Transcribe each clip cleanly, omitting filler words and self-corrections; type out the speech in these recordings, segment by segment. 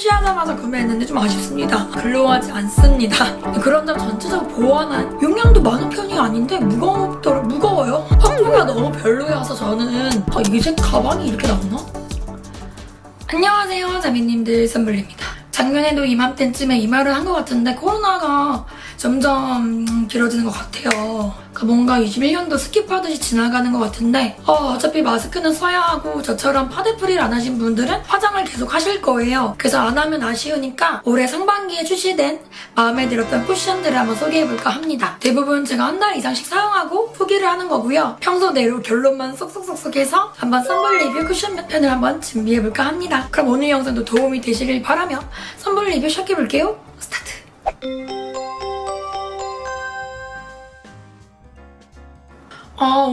출시하자마자 구매했는데 좀 아쉽습니다. 글로우하지 않습니다. 그런 점 전체적으로 보완한 용량도 많은 편이 아닌데 무거워요. 펌프가 너무 별로여서 저는 이제 가방이 이렇게 나오나? 안녕하세요, 자매님들, 선물입니다. 작년에도 이맘때쯤에 이 말을 한 것 같은데 코로나가 점점 길어지는 것 같아요. 뭔가 21년도 스킵하듯이 지나가는 것 같은데 어차피 마스크는 써야 하고 저처럼 파데프리를 안 하신 분들은 화장을 계속 하실 거예요. 그래서 안 하면 아쉬우니까 올해 상반기에 출시된 마음에 들었던 쿠션들을 한번 소개해볼까 합니다. 대부분 제가 한 달 이상씩 사용하고 후기를 하는 거고요. 평소대로 결론만 쏙쏙쏙쏙 해서 한번 선물 리뷰 쿠션 몇 편을 한번 준비해볼까 합니다. 그럼 오늘 영상도 도움이 되시길 바라며 선물 리뷰 시작해볼게요. 스타트!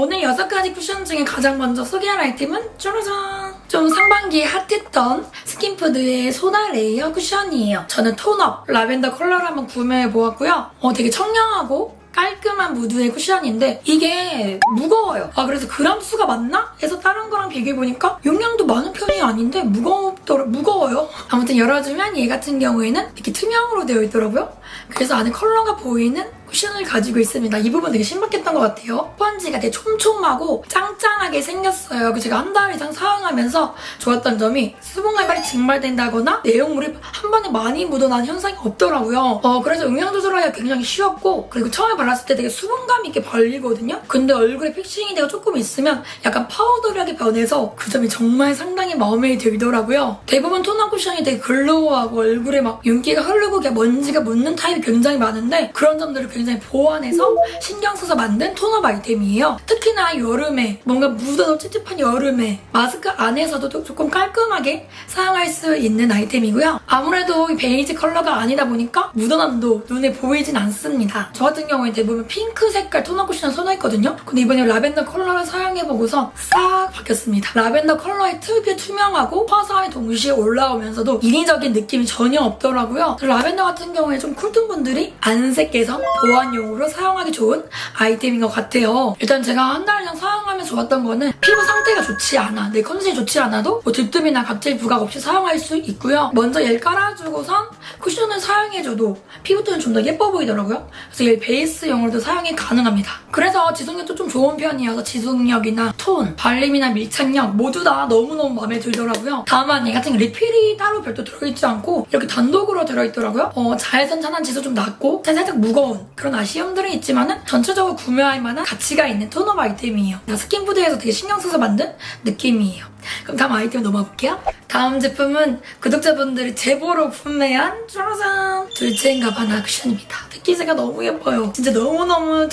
오늘 6가지 쿠션 중에 가장 먼저 소개할 아이템은 짜라잔! 좀 상반기에 핫했던 스킨푸드의 소다 레이어 쿠션이에요. 저는 톤업 라벤더 컬러를 한번 구매해보았고요. 되게 청량하고 깔끔한 무드의 쿠션인데 이게 무거워요. 그래서 그람 수가 맞나? 해서 다른 거랑 비교해보니까 용량도 많은 편이 아닌데 무거워요. 아무튼 열어주면 얘 같은 경우에는 이렇게 투명으로 되어 있더라고요. 그래서 안에 컬러가 보이는 쿠션을 가지고 있습니다. 이 부분 되게 신박했던 것 같아요. 스펀지가 되게 촘촘하고 짱짱하게 생겼어요. 제가 한 달 이상 사용하면서 좋았던 점이 수분감이 증발된다거나 내용물이 한 번에 많이 묻어나는 현상이 없더라고요. 그래서 용량 조절하기가 굉장히 쉬웠고 그리고 처음에 발랐을 때 되게 수분감 있게 발리거든요. 근데 얼굴에 픽싱이 되고 조금 있으면 약간 파우더하게 변해서 그 점이 정말 상당히 마음에 들더라고요. 대부분 톤업 쿠션이 되게 글로우하고 얼굴에 막 윤기가 흐르고 먼지가 묻는 타입이 굉장히 많은데 그런 점들을 굉장히 보완해서 신경 써서 만든 톤업 아이템이에요. 특히나 여름에 뭔가 묻어서 찝찝한 여름에 마스크 안에서도 조금 깔끔하게 사용할 수 있는 아이템이고요. 아무래도 베이지 컬러가 아니다 보니까 묻어남도 눈에 보이진 않습니다. 저 같은 경우에 대부분 핑크 색깔 톤업 쿠션을 선호했거든요. 근데 이번에 라벤더 컬러를 사용해보고서 싹 바뀌었습니다. 라벤더 컬러의 특유의 투명하고 화사함이 동시에 올라오면서도 인위적인 느낌이 전혀 없더라고요. 라벤더 같은 경우에 좀 쿨톤 분들이 안색 개선, 보완용으로 사용하기 좋은 아이템인 것 같아요. 일단 제가 한 달 이상 사용하면서 좋았던 거는 피부 상태가 좋지 않아, 내 컨디션이 좋지 않아도 듭듭이나 각질 부각 없이 사용할 수 있고요. 먼저 얘를 깔아주고선 쿠션을 사용해줘도 피부톤이 좀 더 예뻐 보이더라고요. 그래서 얘를 베이스용으로도 사용이 가능합니다. 그래서 지속력도 좀 좋은 편이어서 지속력이나 톤, 발림이나 밀착력 모두 다 너무너무 마음에 들더라고요. 다만 얘 같은 리필이 따로 별도 들어있지 않고 이렇게 단독으로 들어있더라고요. 자외선 차단 지수 좀 낮고 살짝 무거운 그런 아쉬움들은 있지만은 전체적으로 구매할 만한 가치가 있는 톤업 아이템이에요. 스킨푸드에서 되게 신경 써서 만든 느낌이에요. 그럼 다음 아이템 넘어볼게요. 다음 제품은 구독자분들이 제보로 구매한 짜라잔! 돌체인가바나 쿠션입니다. 패키지가 너무 예뻐요. 진짜 너무너무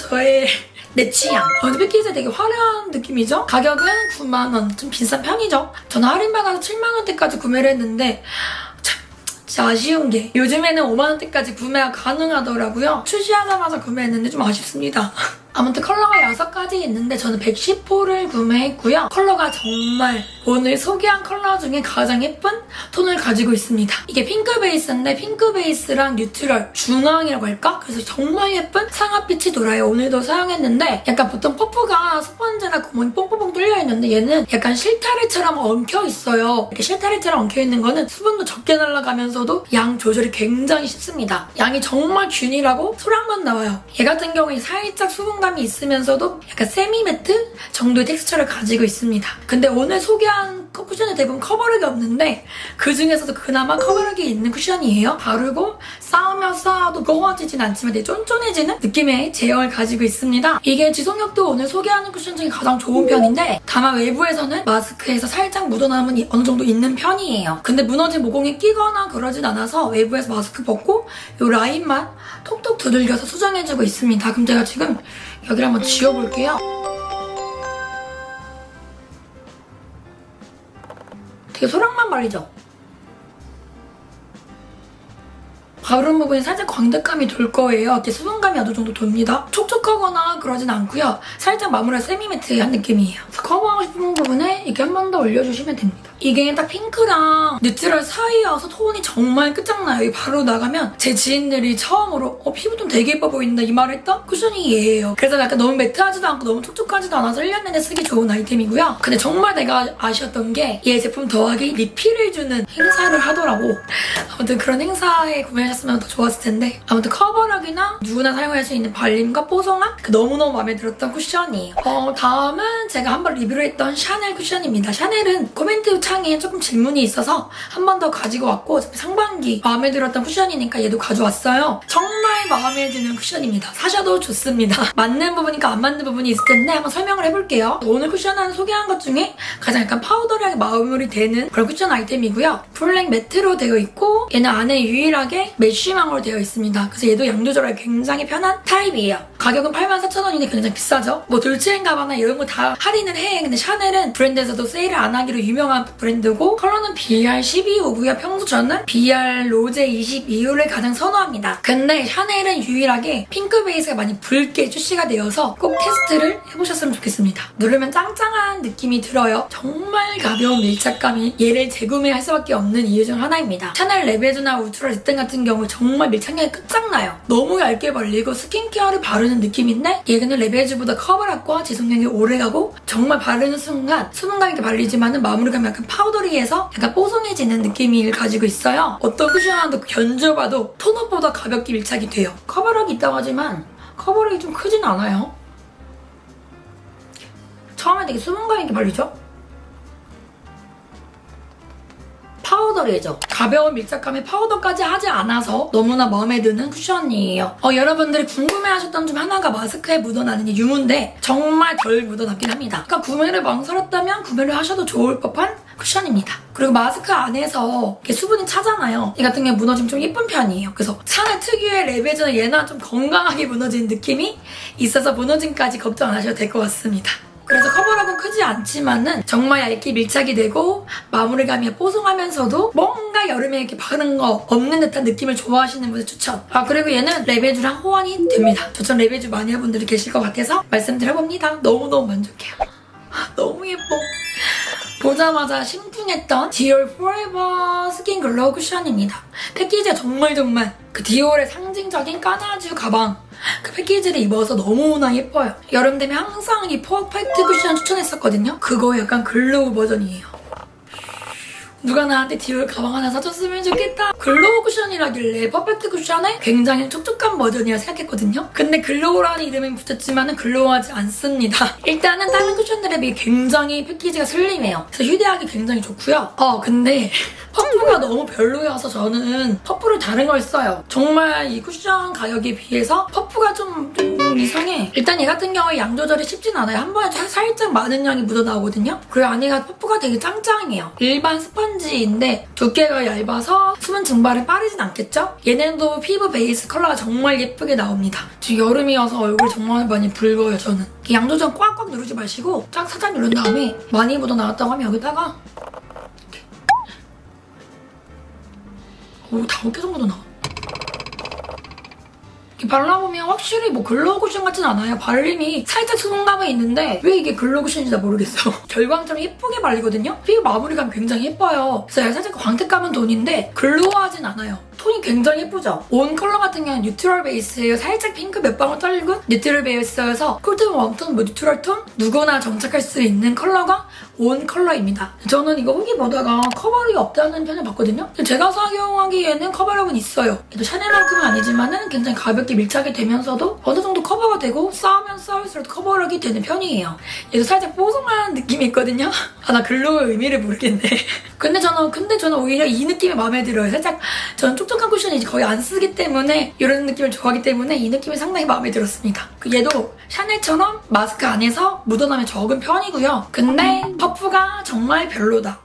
내 취향. 패키지 되게 화려한 느낌이죠? 가격은 9만원. 좀 비싼 편이죠? 저는 할인받아서 7만원대까지 구매를 했는데 진짜 아쉬운 게 요즘에는 5만원대까지 구매가 가능하더라고요. 출시하자마자 구매했는데 좀 아쉽습니다. 아무튼 컬러가 6가지 있는데 저는 110호를 구매했고요. 컬러가 정말 오늘 소개한 컬러 중에 가장 예쁜 톤을 가지고 있습니다. 이게 핑크 베이스인데 핑크 베이스랑 뉴트럴, 중앙이라고 할까? 그래서 정말 예쁜 상아빛이 돌아요. 오늘도 사용했는데 약간 보통 퍼프가 스펀지나 구멍이 뽕뽕뽕 뚫려있는데 얘는 약간 실타래처럼 엉켜있어요. 이렇게 실타래처럼 엉켜있는 거는 수분도 적게 날아가면서도 양 조절이 굉장히 쉽습니다. 양이 정말 균일하고 소량만 나와요. 얘 같은 경우에 살짝 수분감 이 있으면서도 약간 세미매트 정도의 텍스처를 가지고 있습니다. 근데 오늘 소개한 쿠션은 대부분 커버력이 없는데 그 중에서도 그나마 커버력이 있는 쿠션이에요. 바르고 쌓으면 쌓아도 무거워지진 않지만 되게 쫀쫀해지는 느낌의 제형을 가지고 있습니다. 이게 지속력도 오늘 소개하는 쿠션 중에 가장 좋은 편인데 다만 외부에서는 마스크에서 살짝 묻어남은 어느 정도 있는 편이에요. 근데 무너진 모공이 끼거나 그러진 않아서 외부에서 마스크 벗고 이 라인만 톡톡 두들겨서 수정해주고 있습니다. 그럼 제가 지금 여기를 한번 지워볼게요. 되게 소량만 발리죠? 바른 부분이 살짝 광택감이 돌 거예요. 이렇게 수분감이 어느 정도 돕니다. 촉촉하거나 그러진 않고요. 살짝 마무리가 세미매트한 느낌이에요. 커버하고 싶은 부분에 이렇게 한 번 더 올려주시면 됩니다. 이게 딱 핑크랑 뉴트럴 사이여서 톤이 정말 끝장나요. 바로 나가면 제 지인들이 처음으로 피부톤 되게 예뻐 보인다 이 말을 했던 쿠션이 얘예요. 그래서 약간 너무 매트하지도 않고 너무 촉촉하지도 않아서 1년 내내 쓰기 좋은 아이템이고요. 근데 정말 내가 아쉬웠던 게 얘 제품 더하기 리필을 주는 행사를 하더라고. 아무튼 그런 행사에 구매하셨으면 더 좋았을 텐데 아무튼 커버력이나 누구나 사용할 수 있는 발림과 뽀송함 너무너무 마음에 들었던 쿠션이에요. 다음은 제가 한번 리뷰를 했던 샤넬 쿠션입니다. 샤넬은 코멘트 창에 조금 질문이 있어서 한 번 더 가지고 왔고 상반기 마음에 들었던 쿠션이니까 얘도 가져왔어요. 정말 마음에 드는 쿠션입니다. 사셔도 좋습니다. 맞는 부분이니까 안 맞는 부분이 있을 텐데 한번 설명을 해볼게요. 오늘 쿠션은 소개한 것 중에 가장 약간 파우더리하게 마무리 되는 그런 쿠션 아이템이고요. 블랙 매트로 되어 있고 얘는 안에 유일하게 메쉬망으로 되어 있습니다. 그래서 얘도 양 조절하기 굉장히 편한 타입이에요. 가격은 84,000원인데 굉장히 비싸죠? 뭐 돌체앤가바나 이런 거 다 할인을 해. 근데 샤넬은 브랜드에서도 세일을 안 하기로 유명한 브랜드고 컬러는 BR12호고요. 평소 저는 BR 로제 22호를 가장 선호합니다. 근데 샤넬은 유일하게 핑크 베이스가 많이 붉게 출시가 되어서 꼭 테스트를 해보셨으면 좋겠습니다. 누르면 짱짱한 느낌이 들어요. 정말 가벼운 밀착감이 얘를 재구매할 수밖에 없는 이유 중 하나입니다. 샤넬 레베즈나 울트라 리땡 같은 경우 정말 밀착력이 끝장나요. 너무 얇게 발리고 스킨케어를 바르는 느낌인데 얘는 레베즈보다 커버력과 지속력이 오래가고 정말 바르는 순간 수분감 있게 발리지만은 마무리감이 약간 파우더리해서 약간 뽀송해지는 느낌을 가지고 있어요. 어떤 쿠션도 견져봐도 톤업보다 가볍게 밀착이 돼요. 커버력이 있다고 하지만 커버력이 좀 크진 않아요. 처음에 되게 수분감 있게 발리죠? 파우더리죠. 가벼운 밀착감에 파우더까지 하지 않아서 너무나 마음에 드는 쿠션이에요. 여러분들이 궁금해하셨던 중 하나가 마스크에 묻어나는 이 유무인데 정말 덜 묻어나긴 합니다. 그러니까 구매를 망설였다면 구매를 하셔도 좋을 법한 쿠션입니다. 그리고 마스크 안에서 이렇게 수분이 차잖아요. 이 같은 경우 무너지면 좀 예쁜 편이에요. 그래서 샤넬 특유의 레베즈는 얘나 좀 건강하게 무너지는 느낌이 있어서 무너짐까지 걱정 안 하셔도 될 것 같습니다. 그래서 커버력은 크지 않지만은 정말 얇게 밀착이 되고 마무리감이 뽀송하면서도 뭔가 여름에 이렇게 바른 거 없는 듯한 느낌을 좋아하시는 분들 추천. 그리고 얘는 레베주랑 호환이 됩니다. 저처럼 레베주 마니아 분들이 계실 것 같아서 말씀드려봅니다. 너무너무 만족해요. 너무 예뻐. 보자마자 심쿵했던 디올 포레버 스킨 글로우 쿠션입니다. 패키지가 정말 그 디올의 상징적인 까나주 가방 그 패키지를 입어서 너무나 예뻐요. 여름 되면 항상 이 퍼펙트 쿠션 추천했었거든요. 그거 약간 글로우 버전이에요. 누가 나한테 디올 가방 하나 사줬으면 좋겠다. 글로우 쿠션이라길래 퍼펙트 쿠션의 굉장히 촉촉한 버전이라 생각했거든요. 근데 글로우라는 이름이 붙었지만 글로우하지 않습니다. 일단은 다른 쿠션들에 비해 굉장히 패키지가 슬림해요. 그래서 휴대하기 굉장히 좋고요. 근데 퍼프가 너무 별로여서 저는 퍼프를 다른 걸 써요. 정말 이 쿠션 가격에 비해서 퍼프가 좀 이상해. 일단 얘 같은 경우에 양 조절이 쉽진 않아요. 한 번에 살짝 많은 양이 묻어나오거든요. 그리고 안에가 퍼프가 되게 짱짱해요. 일반 스펀지인데 두께가 얇아서 수분 증발이 빠르진 않겠죠? 얘네도 피부 베이스 컬러가 정말 예쁘게 나옵니다. 지금 여름이어서 얼굴이 정말 많이 붉어요, 저는. 양 조절 꽉꽉 누르지 마시고 쫙 살짝 누른 다음에 많이 묻어나왔다고 하면 여기다가 다 어깨 정도 나와. 이렇게 발라보면 확실히 뭐 글로우 쿠션 같진 않아요. 발림이 살짝 수분감은 있는데 왜 이게 글로우 쿠션인지 모르겠어. 결광처럼 예쁘게 발리거든요. 피부 마무리감 굉장히 예뻐요. 그래서 살짝 광택감은 돈인데 글로우하진 않아요. 톤이 굉장히 예쁘죠? 온 컬러 같은 경우는 뉴트럴 베이스예요. 살짝 핑크 몇 방울 떨리고 뉴트럴 베이스여서 쿨톤, 웜톤, 뭐 뉴트럴 톤 누구나 정착할 수 있는 컬러가 온 컬러입니다. 저는 이거 후기 보다가 커버력이 없다는 편을 봤거든요. 제가 사용하기에는 커버력은 있어요. 얘도 샤넬만큼은 아니지만은 굉장히 가볍게 밀착이 되면서도 어느 정도 커버가 되고 쌓으면 쌓을수록 커버력이 되는 편이에요. 얘도 살짝 뽀송한 느낌이 있거든요. 나 글로우의 의미를 모르겠네. 근데 저는 오히려 이 느낌이 마음에 들어요. 살짝 저는 촉촉한 쿠션이 거의 안 쓰기 때문에 이런 느낌을 좋아하기 때문에 이 느낌이 상당히 마음에 들었습니다. 얘도 샤넬처럼 마스크 안에서 묻어남이 적은 편이고요. 근데 퍼프가 정말 별로다.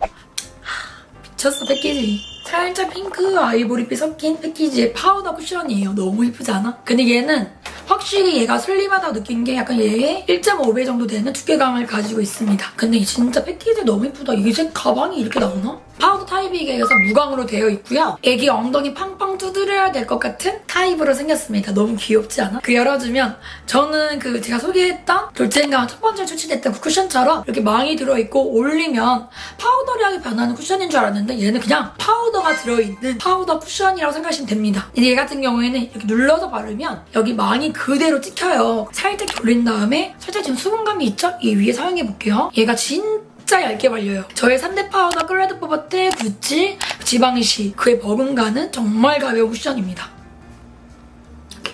미쳤어 패키지. 살짝 핑크 아이보리빛 섞인 패키지의 파우더 쿠션이에요. 너무 예쁘지 않아? 근데 얘는 확실히 얘가 슬림하다고 느낀 게 약간 얘의 1.5배 정도 되는 두께감을 가지고 있습니다. 근데 진짜 패키지 너무 예쁘다. 이게 가방이 이렇게 나오나? 파우더 타입이게 해서 무광으로 되어 있고요. 애기 엉덩이 팡팡 두드려야 될 것 같은 타입으로 생겼습니다. 너무 귀엽지 않아? 열어주면 저는 제가 소개했던 돌체인가방 첫 번째 출시됐던 그 쿠션처럼 이렇게 망이 들어있고 올리면 파우더리하게 변하는 쿠션인 줄 알았는데 얘는 그냥 파우더가 들어있는 파우더 쿠션이라고 생각하시면 됩니다. 얘 같은 경우에는 이렇게 눌러서 바르면 여기 망이 그대로 찍혀요. 살짝 돌린 다음에 살짝 지금 수분감이 있죠? 이 위에 사용해볼게요. 얘가 진짜 진짜 얇게 발려요. 저의 3대 파우더 클레드 퍼버트, 구찌, 지방시 그에 버금가는 정말 가벼운 쿠션입니다. 이렇게.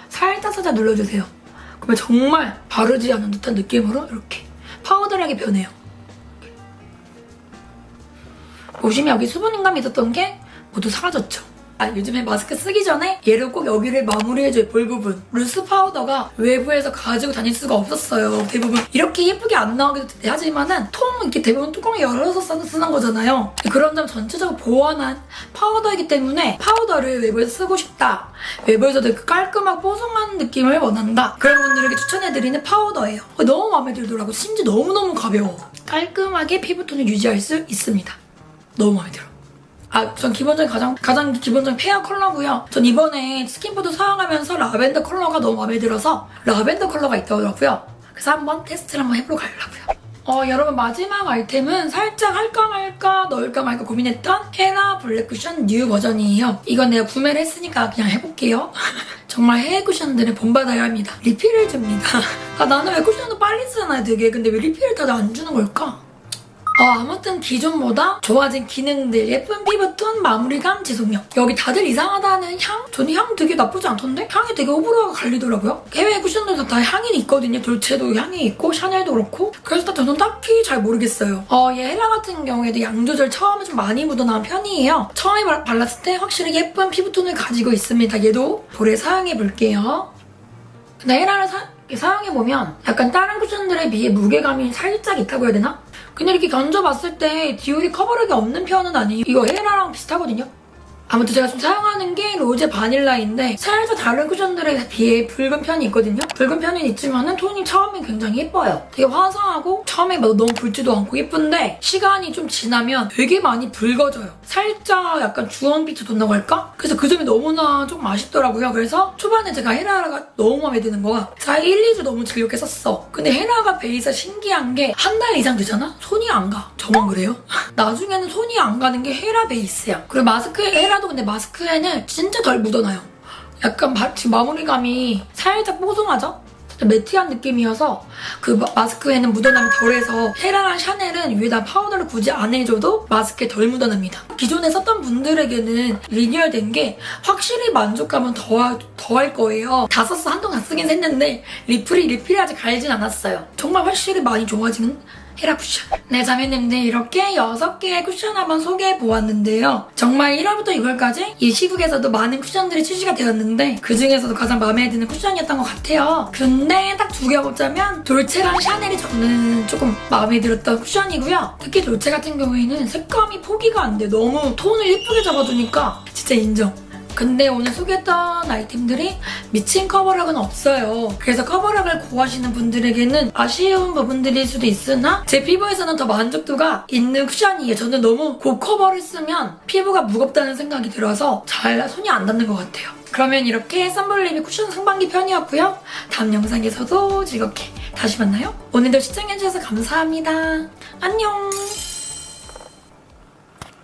살짝 눌러주세요. 그러면 정말 바르지 않은 듯한 느낌으로 이렇게 파우더하게 변해요. 보시면 여기 수분감이 있었던 게 모두 사라졌죠. 요즘에 마스크 쓰기 전에 얘를 꼭 여기를 마무리해줘요. 볼 부분. 루스 파우더가 외부에서 가지고 다닐 수가 없었어요. 대부분 이렇게 예쁘게 안 나오기도 하지만은 통 이렇게 대부분 뚜껑을 열어서 쓰는 거잖아요. 그런 점 전체적으로 보완한 파우더이기 때문에 파우더를 외부에서 쓰고 싶다. 외부에서도 깔끔하고 뽀송한 느낌을 원한다. 그런 분들에게 추천해드리는 파우더예요. 너무 마음에 들더라고. 심지어 너무너무 가벼워. 깔끔하게 피부톤을 유지할 수 있습니다. 너무 마음에 들어. 전 기본적인 가장 기본적인 페어 컬러고요. 전 이번에 스킨푸드 사용하면서 라벤더 컬러가 너무 마음에 들어서 라벤더 컬러가 있더라고요. 그래서 한번 테스트를 한번 해보러 가려고요. 여러분 마지막 아이템은 살짝 할까 말까 넣을까 말까 고민했던 헤라 블랙 쿠션 뉴 버전이에요. 이건 내가 구매를 했으니까 그냥 해볼게요. 정말 해외 쿠션들은 본받아야 합니다. 리필을 줍니다. 나는 왜 쿠션도 빨리 쓰잖아요 되게. 근데 왜 리필을 다들 안 주는 걸까? 아무튼 기존보다 좋아진 기능들, 예쁜 피부톤, 마무리감, 지속력. 여기 다들 이상하다는 향? 저는 향 되게 나쁘지 않던데? 향이 되게 호불호가 갈리더라고요. 해외 쿠션들도 다 향이 있거든요. 돌체도 향이 있고 샤넬도 그렇고. 그래서 저는 딱히 잘 모르겠어요. 얘 헬라 같은 경우에도 양 조절 처음에 좀 많이 묻어나온 편이에요. 처음에 발랐을 때 확실히 예쁜 피부톤을 가지고 있습니다. 얘도 볼에 사용해볼게요. 근데 헬라를 사용해보면 약간 다른 쿠션들에 비해 무게감이 살짝 있다고 해야 되나? 그냥 이렇게 견져봤을 때 디올이 커버력이 없는 편은 아니에요. 이거 헤라랑 비슷하거든요? 아무튼 제가 좀 사용하는 게 로제 바닐라인데 살짝 다른 쿠션들에 비해 붉은 편이 있거든요? 붉은 편은 있지만은 톤이 처음엔 굉장히 예뻐요. 되게 화사하고 처음에 너무 붉지도 않고 예쁜데 시간이 좀 지나면 되게 많이 붉어져요. 살짝 약간 주황빛이 돈다고 할까? 그래서 그 점이 너무나 좀 아쉽더라고요. 그래서 초반에 제가 헤라가 너무 마음에 드는 거야. 1, 2주 너무 즐겁게 썼어. 근데 헤라가 베이스가 신기한 게 한 달 이상 되잖아? 손이 안 가. 저만 그래요? 나중에는 손이 안 가는 게 헤라 베이스야. 그리고 헤라도 근데 마스크에는 진짜 덜 묻어나요. 약간 지금 마무리감이 살짝 뽀송하죠? 매트한 느낌이어서 그 마스크에는 묻어남이 덜해서 헤라랑 샤넬은 위에다 파우더를 굳이 안 해줘도 마스크에 덜 묻어납니다. 기존에 썼던 분들에게는 리뉴얼된 게 확실히 만족감은 더할 거예요. 다 썼어. 한동 다 쓰긴 했는데 리필이 아직 갈진 않았어요. 정말 확실히 많이 좋아지는 헤라 쿠션. 네, 자매님들 이렇게 6개의 쿠션 한번 소개해보았는데요. 정말 1월부터 6월까지 이 시국에서도 많은 쿠션들이 출시가 되었는데 그중에서도 가장 마음에 드는 쿠션이었던 것 같아요. 근데 딱 2개 뽑자면 돌체랑 샤넬이 저는 조금 마음에 들었던 쿠션이고요. 특히 돌체 같은 경우에는 색감이 포기가 안 돼. 너무 톤을 예쁘게 잡아주니까 진짜 인정. 근데 오늘 소개했던 아이템들이 미친 커버력은 없어요. 그래서 커버력을 구하시는 분들에게는 아쉬운 부분들일 수도 있으나 제 피부에서는 더 만족도가 있는 쿠션이에요. 저는 너무 고커버를 쓰면 피부가 무겁다는 생각이 들어서 잘 손이 안 닿는 것 같아요. 그러면 이렇게 썬블립이 쿠션 상반기 편이었고요. 다음 영상에서도 즐겁게 다시 만나요. 오늘도 시청해주셔서 감사합니다. 안녕.